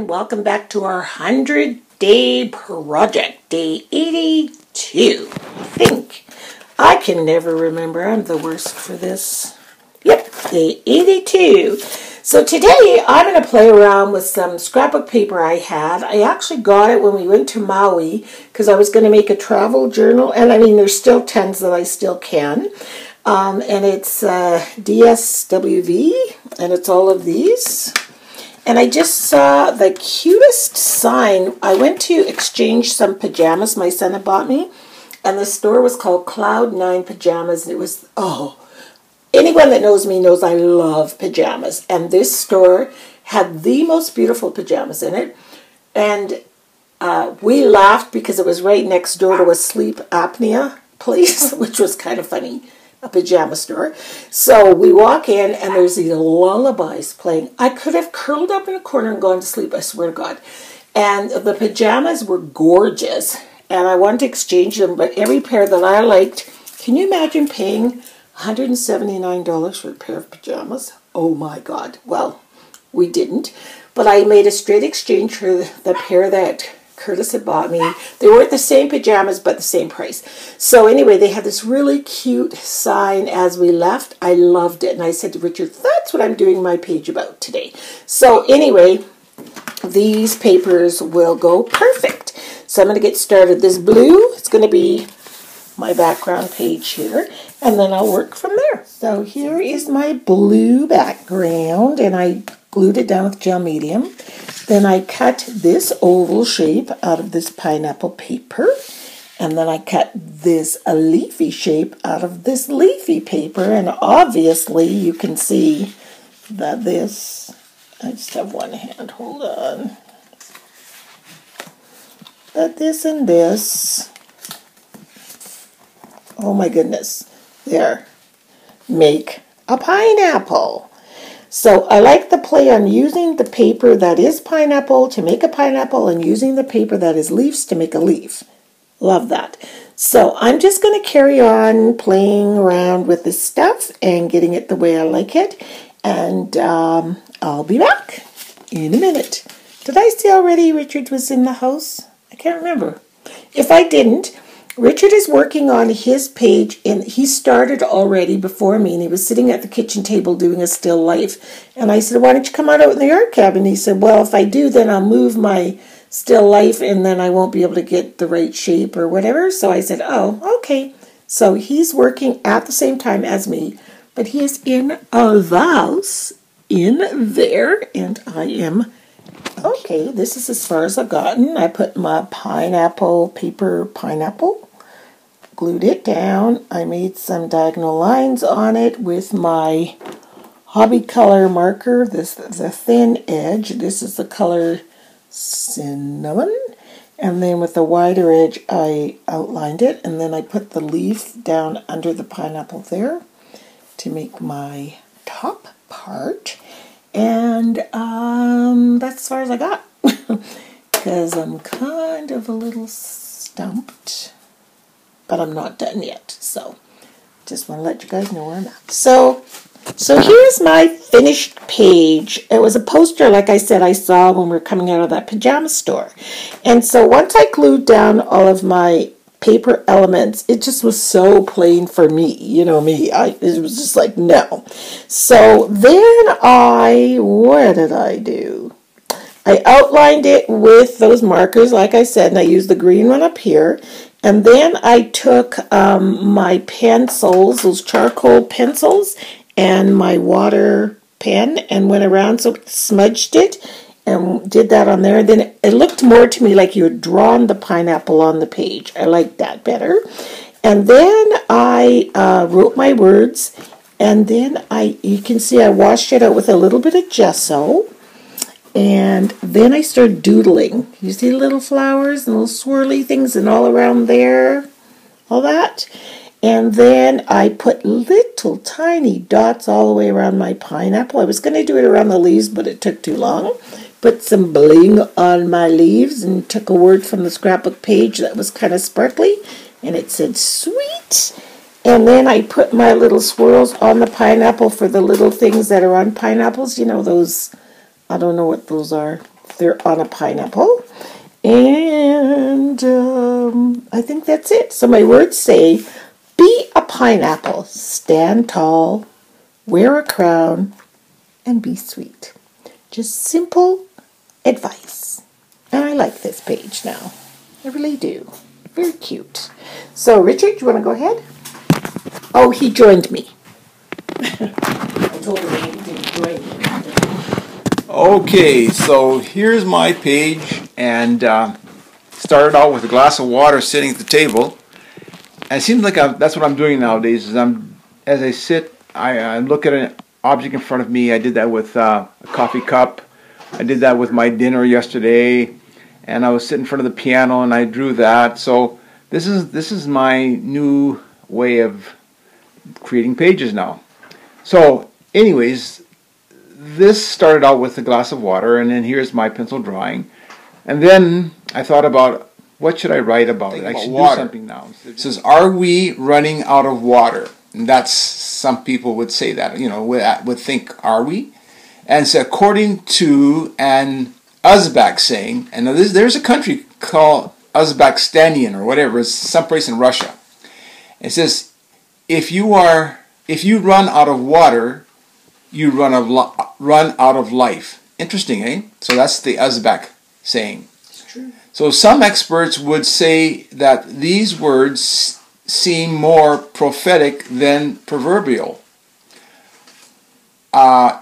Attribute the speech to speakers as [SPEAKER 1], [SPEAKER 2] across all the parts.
[SPEAKER 1] and welcome back to our 100-day project, day 82, I think. I can never remember. I'm the worst for this. Yep, day 82. So today I'm going to play around with some scrapbook paper I had. I actually got it when we went to Maui because I was going to make a travel journal. And I mean, there's still tons that I still can. And it's DSWV, and it's all of these. And I just saw the cutest sign. I went to exchange some pajamas my son had bought me, and the store was called Cloud9 Pajamas. And it was, oh, anyone that knows me knows I love pajamas. And this store had the most beautiful pajamas in it. And we laughed because it was right next door to a sleep apnea place, which was kind of funny. A pajama store. So we walk in and there's these lullabies playing. I could have curled up in a corner and gone to sleep, I swear to God. And the pajamas were gorgeous and I wanted to exchange them, but every pair that I liked, can you imagine paying $179 for a pair of pajamas? Oh my God. Well, we didn't, but I made a straight exchange for the pair that Curtis had bought me. They weren't the same pajamas, but the same price. So anyway, they had this really cute sign as we left. I loved it. And I said to Richard, that's what I'm doing my page about today. So anyway, these papers will go perfect. So I'm going to get started. This blue is going to be my background page here. And then I'll work from there. So here is my blue background. And I glued it down with gel medium. Then I cut this oval shape out of this pineapple paper. And then I cut this leafy shape out of this leafy paper. And obviously you can see that this, I just have one hand, hold on. That this and this, oh my goodness, there, make a pineapple. So I like the play on using the paper that is pineapple to make a pineapple and using the paper that is leaves to make a leaf. Love that. So I'm just going to carry on playing around with this stuff and getting it the way I like it. And I'll be back in a minute. Did I say already Richard was in the house? I can't remember. If I didn't, Richard is working on his page, and he started already before me, and he was sitting at the kitchen table doing a still life. And I said, why don't you come out in the art cabin? He said, well, if I do, then I'll move my still life, and then I won't be able to get the right shape or whatever. So I said, oh, okay. So he's working at the same time as me, but he is in a house in there, and I am, okay, this is as far as I've gotten. I put my pineapple, paper pineapple, glued it down. I made some diagonal lines on it with my hobby color marker. This is the thin edge. This is the color cinnamon. And then with the wider edge, I outlined it. And then I put the leaf down under the pineapple there to make my top part. And that's as far as I got. Because I'm kind of a little stumped. But I'm not done yet, so just want to let you guys know where I'm at. So here's my finished page. It was a poster, like I said, I saw when we were coming out of that pajama store. And so once I glued down all of my paper elements, it just was so plain for me. You know me, it was just like, no. So then what did I do? I outlined it with those markers, like I said, and I used the green one up here. And then I took my pencils, those charcoal pencils, and my water pen and went around, so smudged it and did that on there. Then it looked more to me like you had drawn the pineapple on the page. I liked that better. And then I wrote my words, and then you can see I washed it out with a little bit of gesso. And then I started doodling. You see little flowers and little swirly things and all around there, all that. And then I put little tiny dots all the way around my pineapple. I was going to do it around the leaves, but it took too long. Put some bling on my leaves and took a word from the scrapbook page that was kind of sparkly. And it said, sweet. And then I put my little swirls on the pineapple for the little things that are on pineapples. You know, those, I don't know what those are. they're on a pineapple. And I think that's it. So my words say, be a pineapple, stand tall, wear a crown, and be sweet. Just simple advice. And I like this page now. I really do. Very cute. So Richard, you want to go ahead? Oh, he joined me. I told him he didn't join me.
[SPEAKER 2] Okay, so here's my page, and started out with a glass of water sitting at the table. And it seems like that's what I'm doing nowadays. As I sit, I look at an object in front of me. I did that with a coffee cup. I did that with my dinner yesterday, and I was sitting in front of the piano and I drew that. So this is my new way of creating pages now. So, anyways, this started out with a glass of water, and then here's my pencil drawing. And then I thought about, what should I write about it? I should do something now. It says, are we running out of water? And that's, some people would say that, would think, are we? And so according to an Uzbek saying, and there's a country called Uzbekistanian or whatever, it's someplace in Russia. It says, if you run out of water, you run out of life. Interesting, eh? So that's the Uzbek saying.
[SPEAKER 1] It's true.
[SPEAKER 2] So some experts would say that these words seem more prophetic than proverbial.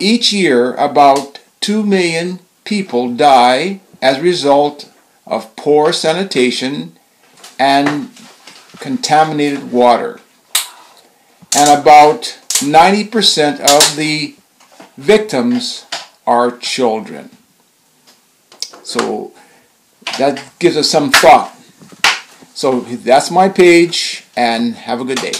[SPEAKER 2] Each year, about 2 million people die as a result of poor sanitation and contaminated water. And about 90% of the victims are children. So that gives us some thought. So that's my page, and have a good day.